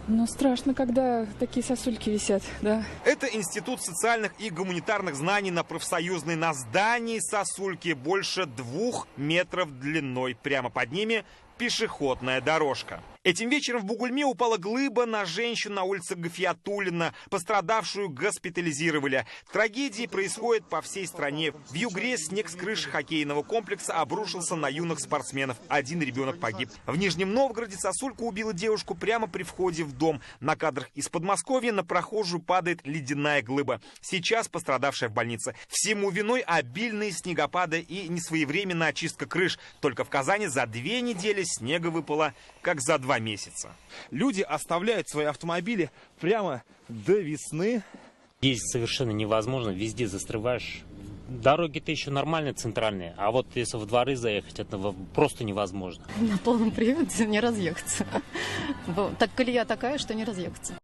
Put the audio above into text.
Ну, страшно, когда такие сосульки висят, да. Это Институт социальных и гуманитарных знаний на Профсоюзной. На здании сосульки больше 2 метров длиной. Прямо под ними пешеходная дорожка. Этим вечером в Бугульме упала глыба на женщину на улице Гафиатуллина. Пострадавшую госпитализировали. Трагедии происходят по всей стране. В Югре снег с крыши хоккейного комплекса обрушился на юных спортсменов. 1 ребенок погиб. В Нижнем Новгороде сосулька убила девушку прямо при входе в дом. На кадрах из Подмосковья на прохожую падает ледяная глыба. Сейчас пострадавшая в больнице. Всему виной обильные снегопады и несвоевременная очистка крыш. Только в Казани за 2 недели снега выпало как за 2 месяца. Люди оставляют свои автомобили прямо до весны. Ездить совершенно невозможно, везде застреваешь. Дороги-то еще нормальные, центральные, а вот если в дворы заехать, это просто невозможно. На полном приводе не разъехаться. Так колея такая, что не разъехаться.